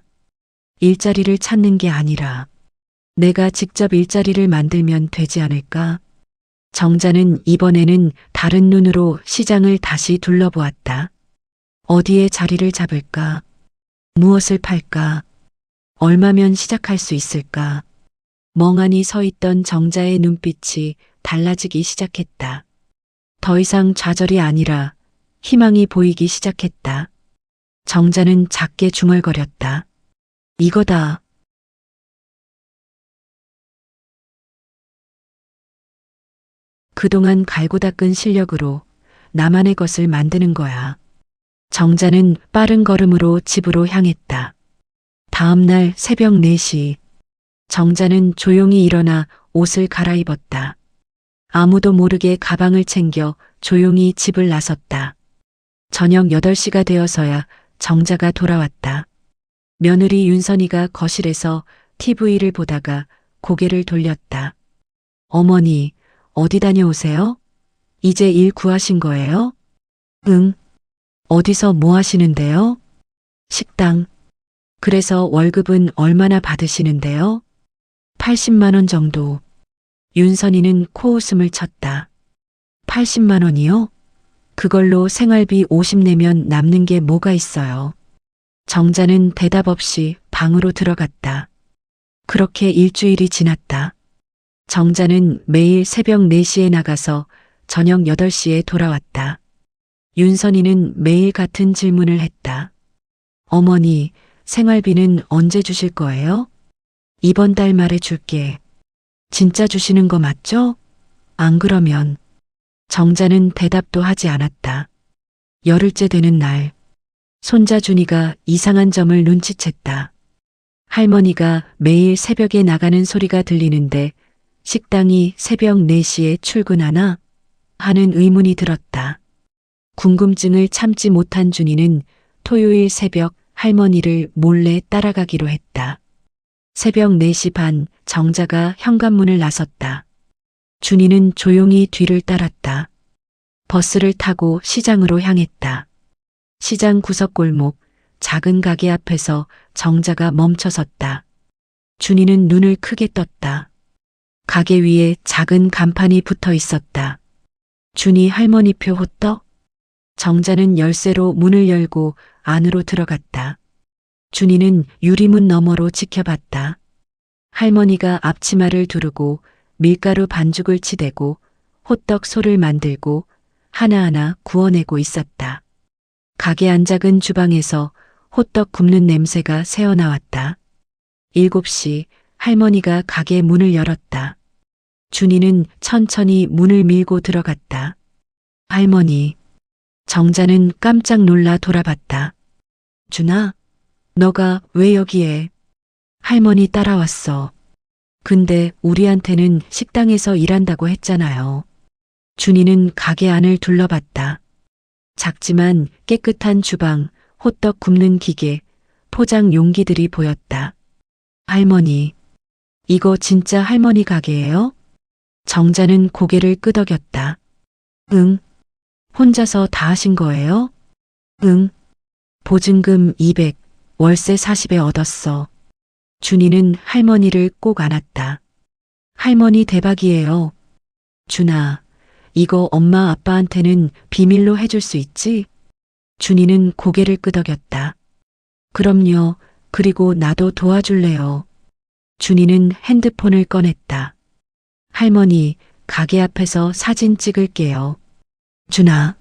일자리를 찾는 게 아니라 내가 직접 일자리를 만들면 되지 않을까? 정자는 이번에는 다른 눈으로 시장을 다시 둘러보았다. 어디에 자리를 잡을까? 무엇을 팔까? 얼마면 시작할 수 있을까? 멍하니 서 있던 정자의 눈빛이 달라지기 시작했다. 더 이상 좌절이 아니라 희망이 보이기 시작했다. 정자는 작게 중얼거렸다. 이거다. 그동안 갈고 닦은 실력으로 나만의 것을 만드는 거야. 정자는 빠른 걸음으로 집으로 향했다. 다음 날 새벽 4시, 정자는 조용히 일어나 옷을 갈아입었다. 아무도 모르게 가방을 챙겨 조용히 집을 나섰다. 저녁 8시가 되어서야 정자가 돌아왔다. 며느리 윤선이가 거실에서 TV를 보다가 고개를 돌렸다. 어머니, 어디 다녀오세요? 이제 일 구하신 거예요? 응. 어디서 뭐 하시는데요? 식당. 그래서 월급은 얼마나 받으시는데요? 80만 원 정도. 윤선이는 코웃음을 쳤다. 80만 원이요? 그걸로 생활비 50 내면 남는 게 뭐가 있어요? 정자는 대답 없이 방으로 들어갔다. 그렇게 일주일이 지났다. 정자는 매일 새벽 4시에 나가서 저녁 8시에 돌아왔다. 윤선이는 매일 같은 질문을 했다. 어머니, 생활비는 언제 주실 거예요? 이번 달 말에 줄게. 진짜 주시는 거 맞죠? 안 그러면. 정자는 대답도 하지 않았다. 열흘째 되는 날, 손자 준이가 이상한 점을 눈치챘다. 할머니가 매일 새벽에 나가는 소리가 들리는데 식당이 새벽 4시에 출근하나? 하는 의문이 들었다. 궁금증을 참지 못한 준이는 토요일 새벽 할머니를 몰래 따라가기로 했다. 새벽 4시 반 정자가 현관문을 나섰다. 준이는 조용히 뒤를 따랐다. 버스를 타고 시장으로 향했다. 시장 구석골목 작은 가게 앞에서 정자가 멈춰섰다. 준이는 눈을 크게 떴다. 가게 위에 작은 간판이 붙어 있었다. 준이 할머니표 호떡? 정자는 열쇠로 문을 열고 안으로 들어갔다. 준이는 유리문 너머로 지켜봤다. 할머니가 앞치마를 두르고 밀가루 반죽을 치대고 호떡 소를 만들고 하나하나 구워내고 있었다. 가게 안작은 주방에서 호떡 굽는 냄새가 새어나왔다. 7시 할머니가 가게 문을 열었다. 준이는 천천히 문을 밀고 들어갔다. 할머니. 정자는 깜짝 놀라 돌아봤다. 준아, 너가 왜 여기에? 할머니 따라왔어. 근데 우리한테는 식당에서 일한다고 했잖아요. 준이는 가게 안을 둘러봤다. 작지만 깨끗한 주방, 호떡 굽는 기계, 포장 용기들이 보였다. 할머니, 이거 진짜 할머니 가게예요? 정자는 고개를 끄덕였다. 응. 혼자서 다 하신 거예요? 응. 보증금 200, 월세 40에 얻었어. 준이는 할머니를 꼭 안았다. 할머니 대박이에요. 준아, 이거 엄마 아빠한테는 비밀로 해줄 수 있지? 준이는 고개를 끄덕였다. 그럼요. 그리고 나도 도와줄래요. 준이는 핸드폰을 꺼냈다. 할머니, 가게 앞에서 사진 찍을게요. 준아,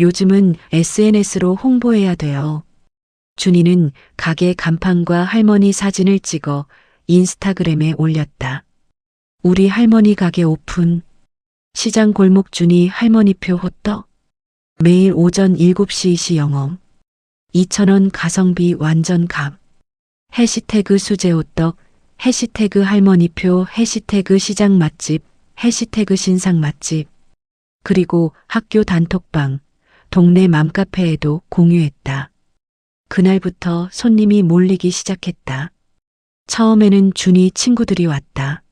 요즘은 SNS로 홍보해야 돼요. 준이는 가게 간판과 할머니 사진을 찍어 인스타그램에 올렸다. 우리 할머니 가게 오픈. 시장 골목 준이 할머니표 호떡. 매일 오전 7시 영업. 2,000원 가성비 완전 갑. 해시태그 수제호떡, 해시태그 할머니표, 해시태그 시장 맛집, 해시태그 신상 맛집. 그리고 학교 단톡방, 동네 맘카페에도 공유했다. 그날부터 손님이 몰리기 시작했다. 처음에는 준이 친구들이 왔다.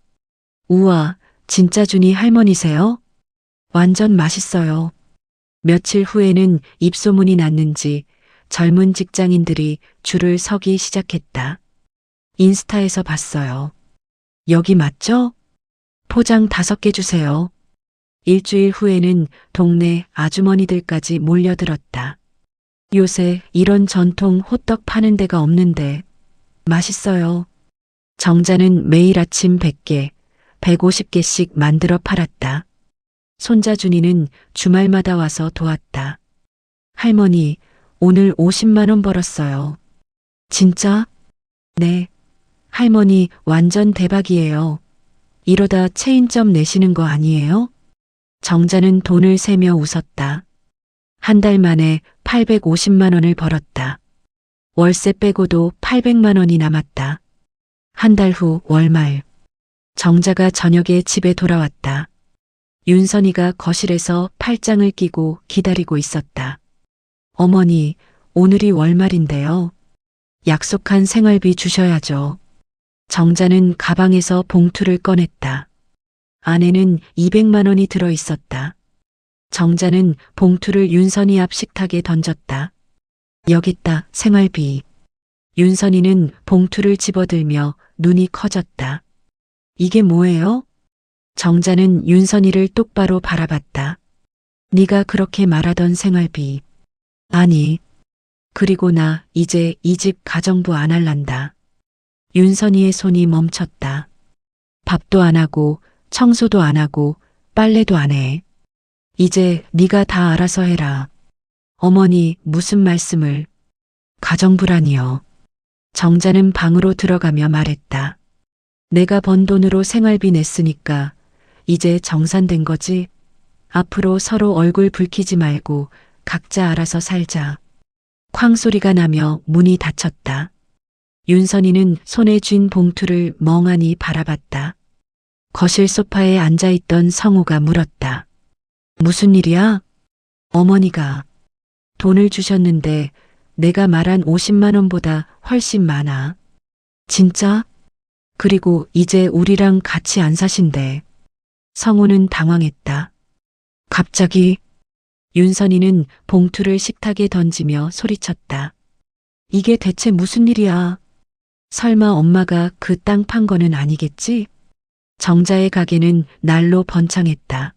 우와, 진짜 준이 할머니세요? 완전 맛있어요. 며칠 후에는 입소문이 났는지 젊은 직장인들이 줄을 서기 시작했다. 인스타에서 봤어요. 여기 맞죠? 포장 5개 주세요. 일주일 후에는 동네 아주머니들까지 몰려들었다. 요새 이런 전통 호떡 파는 데가 없는데 맛있어요. 정자는 매일 아침 100개, 150개씩 만들어 팔았다. 손자 준이는 주말마다 와서 도왔다. 할머니, 오늘 50만 원 벌었어요. 진짜? 네. 할머니 완전 대박이에요. 이러다 체인점 내시는 거 아니에요? 정자는 돈을 세며 웃었다. 한 달 만에 850만 원을 벌었다. 월세 빼고도 800만 원이 남았다. 한 달 후 월말. 정자가 저녁에 집에 돌아왔다. 윤선이가 거실에서 팔짱을 끼고 기다리고 있었다. 어머니, 오늘이 월말인데요. 약속한 생활비 주셔야죠. 정자는 가방에서 봉투를 꺼냈다. 안에는 200만 원이 들어 있었다. 정자는 봉투를 윤선이 앞 식탁에 던졌다. 여기 있다, 생활비. 윤선이는 봉투를 집어들며 눈이 커졌다. 이게 뭐예요? 정자는 윤선이를 똑바로 바라봤다. 네가 그렇게 말하던 생활비. 아니, 그리고 나 이제 이 집 가정부 안 할란다. 윤선이의 손이 멈췄다. 밥도 안 하고 청소도 안 하고 빨래도 안 해. 이제 네가 다 알아서 해라. 어머니, 무슨 말씀을. 가정부라니요. 정자는 방으로 들어가며 말했다. 내가 번 돈으로 생활비 냈으니까 이제 정산된 거지. 앞으로 서로 얼굴 붉히지 말고 각자 알아서 살자. 쾅 소리가 나며 문이 닫혔다. 윤선이는 손에 쥔 봉투를 멍하니 바라봤다. 거실 소파에 앉아있던 성우가 물었다. 무슨 일이야? 어머니가 돈을 주셨는데 내가 말한 50만 원보다 훨씬 많아. 진짜? 그리고 이제 우리랑 같이 안 사신대. 성우는 당황했다. 갑자기? 윤선이는 봉투를 식탁에 던지며 소리쳤다. 이게 대체 무슨 일이야? 설마 엄마가 그 땅 판 거는 아니겠지? 정자의 가게는 날로 번창했다.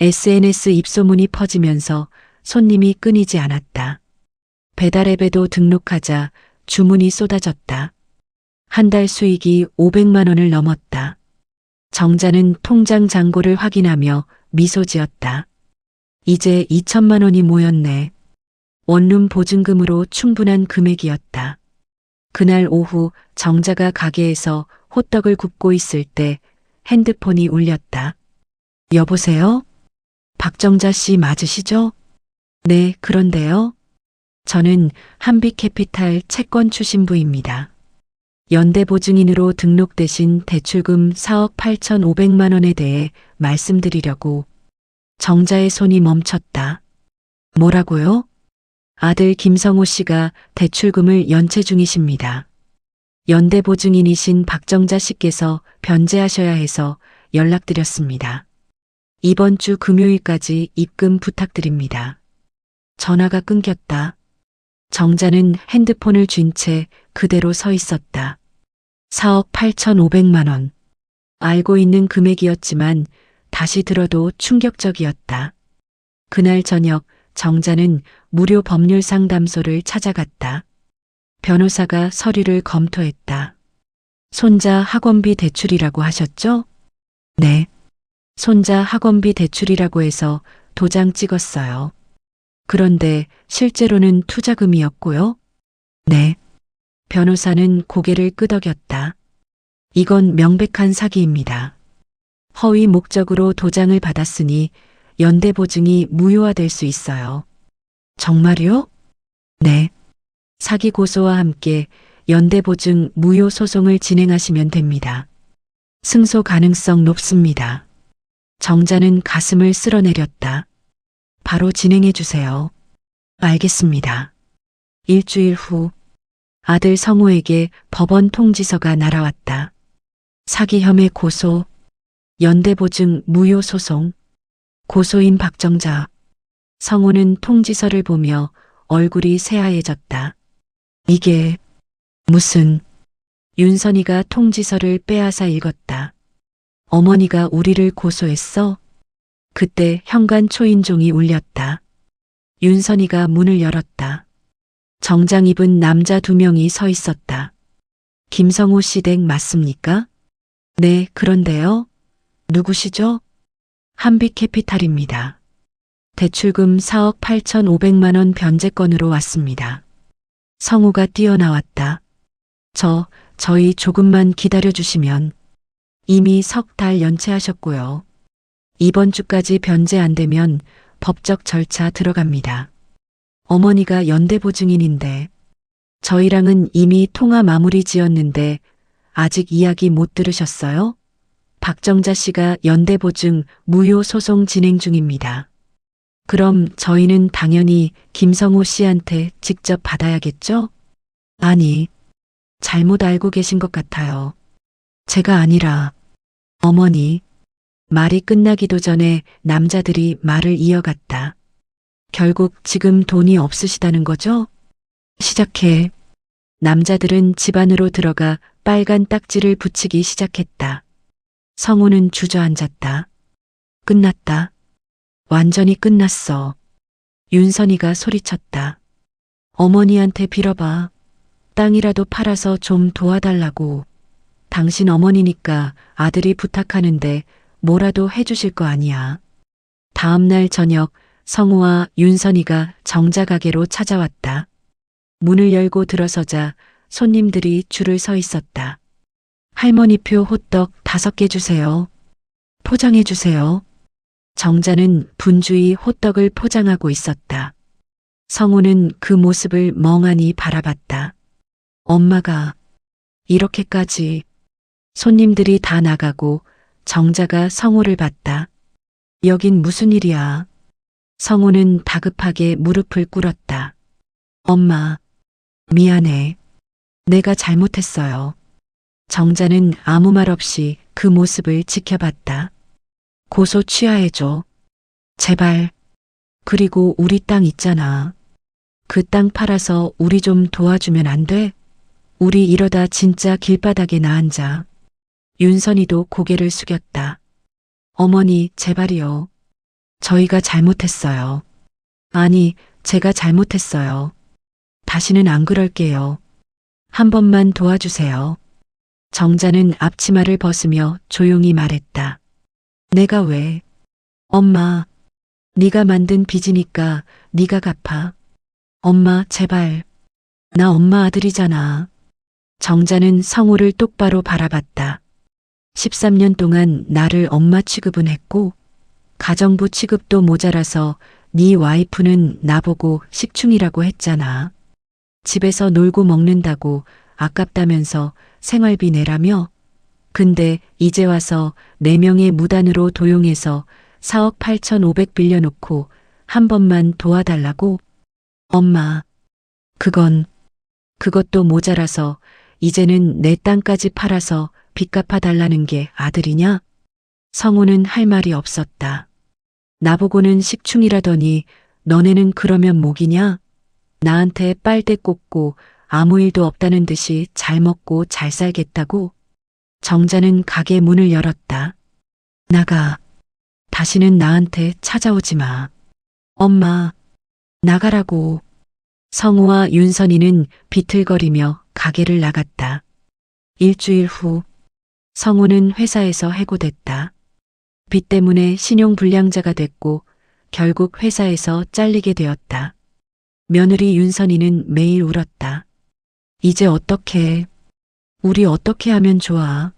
SNS 입소문이 퍼지면서 손님이 끊이지 않았다. 배달앱에도 등록하자 주문이 쏟아졌다. 한 달 수익이 500만 원을 넘었다. 정자는 통장 잔고를 확인하며 미소 지었다. 이제 2천만 원이 모였네. 원룸 보증금으로 충분한 금액이었다. 그날 오후 정자가 가게에서 호떡을 굽고 있을 때 핸드폰이 울렸다. 여보세요? 박정자 씨 맞으시죠? 네, 그런데요. 저는 한빛캐피탈 채권 추신부입니다. 연대보증인으로 등록되신 대출금 4억 8,500만 원에 대해 말씀드리려고. 정자의 손이 멈췄다. 뭐라고요? 아들 김성호 씨가 대출금을 연체 중이십니다. 연대보증인이신 박정자 씨께서 변제하셔야 해서 연락드렸습니다. 이번 주 금요일까지 입금 부탁드립니다. 전화가 끊겼다. 정자는 핸드폰을 쥔 채 그대로 서 있었다. 4억 8,500만 원. 알고 있는 금액이었지만 다시 들어도 충격적이었다. 그날 저녁 정자는 무료 법률 상담소를 찾아갔다. 변호사가 서류를 검토했다. 손자 학원비 대출이라고 하셨죠? 네. 손자 학원비 대출이라고 해서 도장 찍었어요. 그런데 실제로는 투자금이었고요. 네. 변호사는 고개를 끄덕였다. 이건 명백한 사기입니다. 허위 목적으로 도장을 받았으니 연대보증이 무효화될 수 있어요. 정말요? 네. 사기 고소와 함께 연대보증 무효 소송을 진행하시면 됩니다. 승소 가능성 높습니다. 정자는 가슴을 쓸어내렸다. 바로 진행해 주세요. 알겠습니다. 일주일 후 아들 성우에게 법원 통지서가 날아왔다. 사기 혐의 고소, 연대보증 무효 소송, 고소인 박정자. 성우는 통지서를 보며 얼굴이 새하얘졌다. 이게 무슨... 윤선이가 통지서를 빼앗아 읽었다. 어머니가 우리를 고소했어? 그때 현관 초인종이 울렸다. 윤선이가 문을 열었다. 정장 입은 남자 2명이 서 있었다. 김성우 씨 댁 맞습니까? 네, 그런데요. 누구시죠? 한빛캐피탈입니다. 대출금 4억 8,500만 원 변제건으로 왔습니다. 성우가 뛰어나왔다. 저희 조금만 기다려주시면. 이미 석 달 연체하셨고요. 이번 주까지 변제 안 되면 법적 절차 들어갑니다. 어머니가 연대보증인인데 저희랑은 이미 통화 마무리 지었는데 아직 이야기 못 들으셨어요? 박정자 씨가 연대보증 무효 소송 진행 중입니다. 그럼 저희는 당연히 김성호 씨한테 직접 받아야겠죠? 아니, 잘못 알고 계신 것 같아요. 제가 아니라 어머니. 말이 끝나기도 전에 남자들이 말을 이어갔다. 결국 지금 돈이 없으시다는 거죠? 시작해. 남자들은 집 안으로 들어가 빨간 딱지를 붙이기 시작했다. 성우는 주저앉았다. 끝났다. 완전히 끝났어. 윤선이가 소리쳤다. 어머니한테 빌어봐. 땅이라도 팔아서 좀 도와달라고. 당신 어머니니까 아들이 부탁하는데 뭐라도 해주실 거 아니야. 다음 날 저녁 성우와 윤선이가 정자 가게로 찾아왔다. 문을 열고 들어서자 손님들이 줄을 서 있었다. 할머니표 호떡 5개 주세요. 포장해 주세요. 정자는 분주히 호떡을 포장하고 있었다. 성우는 그 모습을 멍하니 바라봤다. 엄마가 이렇게까지. 손님들이 다 나가고 정자가 성우를 봤다. 여긴 무슨 일이야? 성우는 다급하게 무릎을 꿇었다. 엄마, 미안해. 내가 잘못했어요. 정자는 아무 말 없이 그 모습을 지켜봤다. 고소 취하해줘. 제발. 그리고 우리 땅 있잖아. 그 땅 팔아서 우리 좀 도와주면 안 돼? 우리 이러다 진짜 길바닥에 나앉아. 윤선이도 고개를 숙였다. 어머니, 제발이요. 저희가 잘못했어요. 아니, 제가 잘못했어요. 다시는 안 그럴게요. 한 번만 도와주세요. 정자는 앞치마를 벗으며 조용히 말했다. 내가 왜? 엄마, 네가 만든 빚이니까 네가 갚아. 엄마, 제발. 나 엄마 아들이잖아. 정자는 성우를 똑바로 바라봤다. 13년 동안 나를 엄마 취급은 했고 가정부 취급도 모자라서 네 와이프는 나보고 식충이라고 했잖아. 집에서 놀고 먹는다고 아깝다면서 생활비 내라며. 근데 이제 와서 4명의 무단으로 도용해서 4억 8,500 빌려놓고 한 번만 도와달라고? 엄마, 그것도 모자라서 이제는 내 땅까지 팔아서 빚 갚아달라는 게 아들이냐? 성우는 할 말이 없었다. 나보고는 식충이라더니 너네는 그러면 목이냐? 나한테 빨대 꽂고 아무 일도 없다는 듯이 잘 먹고 잘 살겠다고? 정자는 가게 문을 열었다. 나가. 다시는 나한테 찾아오지 마. 엄마, 나가라고. 성우와 윤선이는 비틀거리며 가게를 나갔다. 일주일 후 성우는 회사에서 해고됐다. 빚 때문에 신용불량자가 됐고 결국 회사에서 잘리게 되었다. 며느리 윤선이는 매일 울었다. 이제 어떻게? 우리 어떻게 하면 좋아?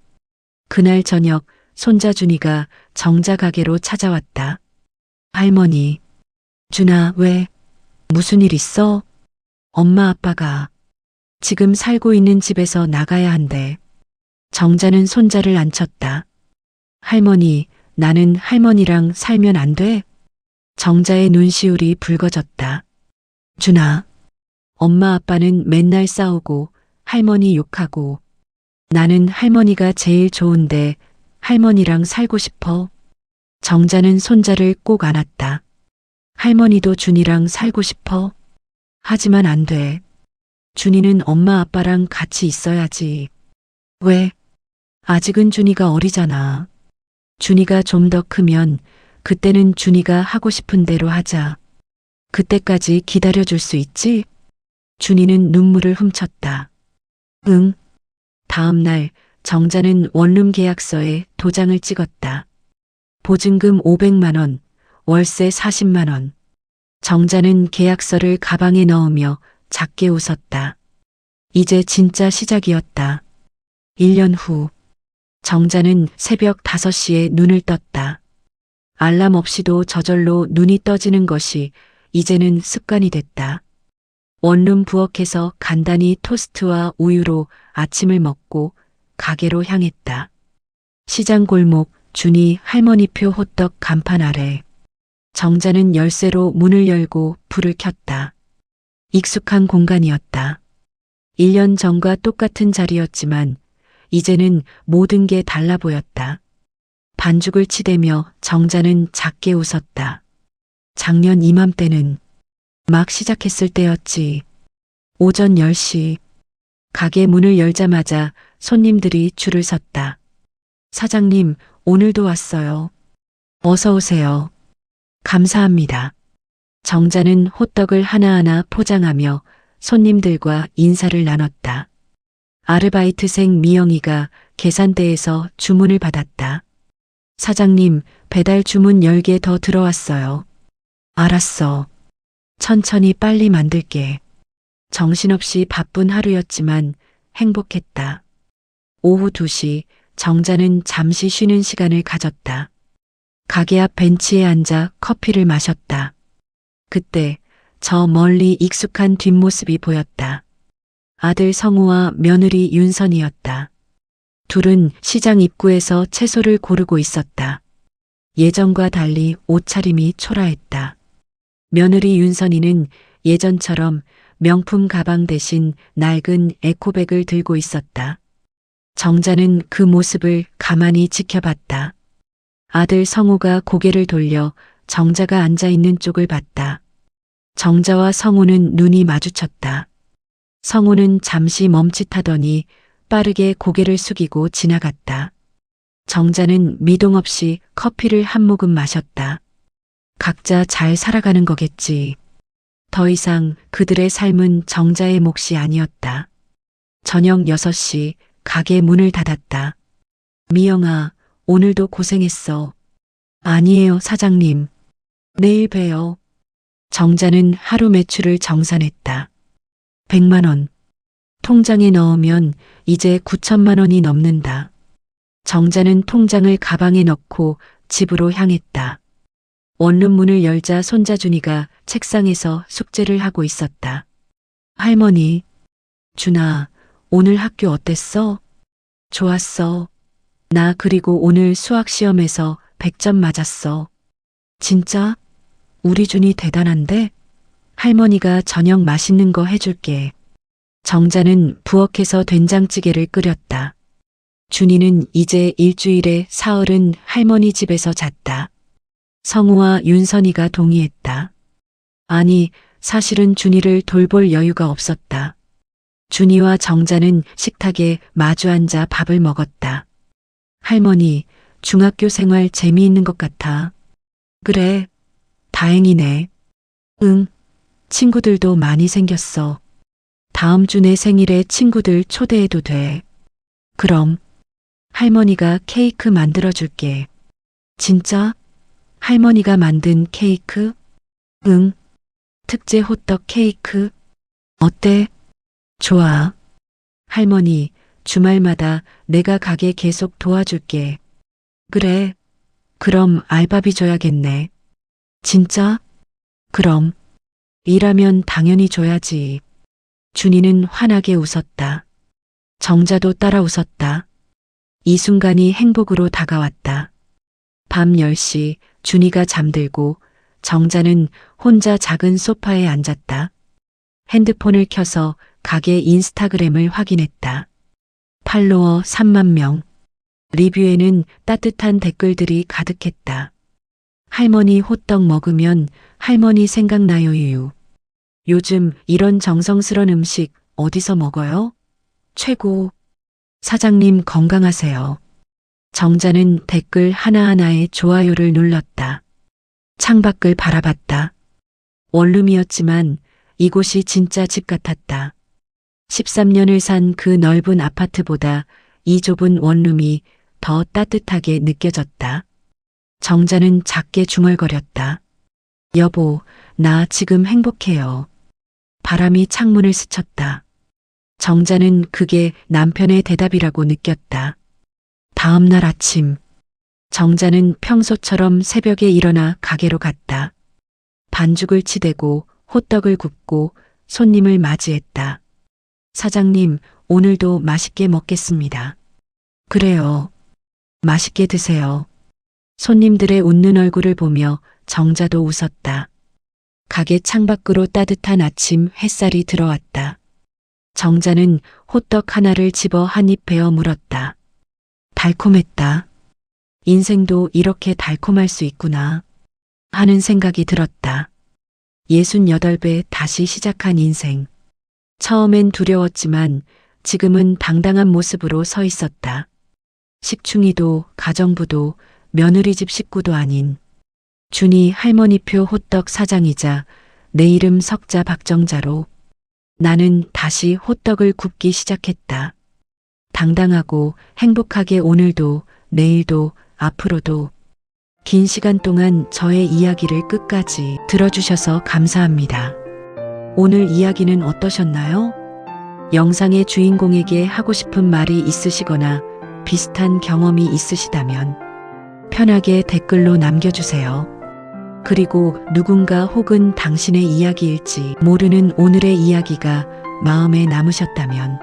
그날 저녁 손자 준이가 정자 가게로 찾아왔다. 할머니, 준아, 왜? 무슨 일 있어? 엄마 아빠가. 지금 살고 있는 집에서 나가야 한대. 정자는 손자를 앉혔다. 할머니, 나는 할머니랑 살면 안 돼? 정자의 눈시울이 붉어졌다. 준아, 엄마 아빠는 맨날 싸우고 할머니 욕하고 나는 할머니가 제일 좋은데 할머니랑 살고 싶어. 정자는 손자를 꼭 안았다. 할머니도 준이랑 살고 싶어. 하지만 안 돼. 준이는 엄마 아빠랑 같이 있어야지. 왜? 아직은 준이가 어리잖아. 준이가 좀 더 크면 그때는 준이가 하고 싶은 대로 하자. 그때까지 기다려줄 수 있지? 준이는 눈물을 훔쳤다. 응. 다음 날 정자는 원룸 계약서에 도장을 찍었다. 보증금 500만 원, 월세 40만 원. 정자는 계약서를 가방에 넣으며 작게 웃었다. 이제 진짜 시작이었다. 1년 후, 정자는 새벽 5시에 눈을 떴다. 알람 없이도 저절로 눈이 떠지는 것이 이제는 습관이 됐다. 원룸 부엌에서 간단히 토스트와 우유로 아침을 먹고 가게로 향했다. 시장 골목 준이 할머니표 호떡 간판 아래. 정자는 열쇠로 문을 열고 불을 켰다. 익숙한 공간이었다. 1년 전과 똑같은 자리였지만 이제는 모든 게 달라 보였다. 반죽을 치대며 정자는 작게 웃었다. 작년 이맘때는 막 시작했을 때였지. 오전 10시. 가게 문을 열자마자 손님들이 줄을 섰다. 사장님, 오늘도 왔어요. 어서 오세요. 감사합니다. 정자는 호떡을 하나하나 포장하며 손님들과 인사를 나눴다. 아르바이트생 미영이가 계산대에서 주문을 받았다. 사장님, 배달 주문 10개 더 들어왔어요. 알았어. 천천히 빨리 만들게. 정신없이 바쁜 하루였지만 행복했다. 오후 2시 정자는 잠시 쉬는 시간을 가졌다. 가게 앞 벤치에 앉아 커피를 마셨다. 그때 저 멀리 익숙한 뒷모습이 보였다. 아들 성우와 며느리 윤선이었다. 둘은 시장 입구에서 채소를 고르고 있었다. 예전과 달리 옷차림이 초라했다. 며느리 윤선이는 예전처럼 명품 가방 대신 낡은 에코백을 들고 있었다. 정자는 그 모습을 가만히 지켜봤다. 아들 성우가 고개를 돌려 정자가 앉아 있는 쪽을 봤다. 정자와 성우는 눈이 마주쳤다. 성우는 잠시 멈칫하더니 빠르게 고개를 숙이고 지나갔다. 정자는 미동 없이 커피를 한 모금 마셨다. 각자 잘 살아가는 거겠지. 더 이상 그들의 삶은 정자의 몫이 아니었다. 저녁 6시 가게 문을 닫았다. 미영아, 오늘도 고생했어. 아니에요, 사장님. 내일 봬요. 정자는 하루 매출을 정산했다. 100만 원. 통장에 넣으면 이제 9천만 원이 넘는다. 정자는 통장을 가방에 넣고 집으로 향했다. 원룸 문을 열자 손자 준이가 책상에서 숙제를 하고 있었다. 할머니, 준아, 오늘 학교 어땠어? 좋았어. 나 그리고 오늘 수학 시험에서 100점 맞았어. 진짜? 우리 준이 대단한데? 할머니가 저녁 맛있는 거 해줄게. 정자는 부엌에서 된장찌개를 끓였다. 준이는 이제 일주일에 사흘은 할머니 집에서 잤다. 성우와 윤선이가 동의했다. 아니, 사실은 준이를 돌볼 여유가 없었다. 준이와 정자는 식탁에 마주 앉아 밥을 먹었다. 할머니, 중학교 생활 재미있는 것 같아. 그래, 다행이네. 응, 친구들도 많이 생겼어. 다음 주 내 생일에 친구들 초대해도 돼. 그럼, 할머니가 케이크 만들어줄게. 진짜? 할머니가 만든 케이크? 응. 특제 호떡 케이크. 어때? 좋아. 할머니, 주말마다 내가 가게 계속 도와줄게. 그래. 그럼 알바비 줘야겠네. 진짜? 그럼. 일하면 당연히 줘야지. 준이는 환하게 웃었다. 정자도 따라 웃었다. 이 순간이 행복으로 다가왔다. 밤 10시 준이가 잠들고 정자는 혼자 작은 소파에 앉았다. 핸드폰을 켜서 가게 인스타그램을 확인했다. 팔로워 3만 명. 리뷰에는 따뜻한 댓글들이 가득했다. 할머니 호떡 먹으면 할머니 생각나요 유유. 요즘 이런 정성스런 음식 어디서 먹어요? 최고. 사장님 건강하세요. 정자는 댓글 하나하나에 좋아요를 눌렀다. 창밖을 바라봤다. 원룸이었지만 이곳이 진짜 집 같았다. 13년을 산 그 넓은 아파트보다 이 좁은 원룸이 더 따뜻하게 느껴졌다. 정자는 작게 중얼거렸다. 여보, 나 지금 행복해요. 바람이 창문을 스쳤다. 정자는 그게 남편의 대답이라고 느꼈다. 다음 날 아침, 정자는 평소처럼 새벽에 일어나 가게로 갔다. 반죽을 치대고 호떡을 굽고 손님을 맞이했다. 사장님, 오늘도 맛있게 먹겠습니다. 그래요. 맛있게 드세요. 손님들의 웃는 얼굴을 보며 정자도 웃었다. 가게 창밖으로 따뜻한 아침 햇살이 들어왔다. 정자는 호떡 하나를 집어 한 입 베어 물었다. 달콤했다. 인생도 이렇게 달콤할 수 있구나 하는 생각이 들었다. 68배 다시 시작한 인생. 처음엔 두려웠지만 지금은 당당한 모습으로 서 있었다. 식충이도 가정부도 며느리 집 식구도 아닌 준이 할머니표 호떡 사장이자 내 이름 석자 박정자로 나는 다시 호떡을 굽기 시작했다. 당당하고 행복하게 오늘도 내일도 앞으로도. 긴 시간 동안 저의 이야기를 끝까지 들어주셔서 감사합니다. 오늘 이야기는 어떠셨나요? 영상의 주인공에게 하고 싶은 말이 있으시거나 비슷한 경험이 있으시다면 편하게 댓글로 남겨주세요. 그리고 누군가 혹은 당신의 이야기일지 모르는 오늘의 이야기가 마음에 남으셨다면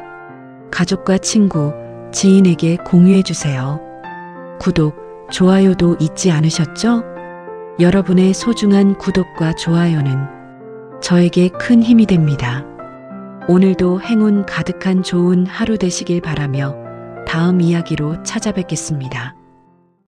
가족과 친구, 지인에게 공유해주세요. 구독, 좋아요도 잊지 않으셨죠? 여러분의 소중한 구독과 좋아요는 저에게 큰 힘이 됩니다. 오늘도 행운 가득한 좋은 하루 되시길 바라며 다음 이야기로 찾아뵙겠습니다.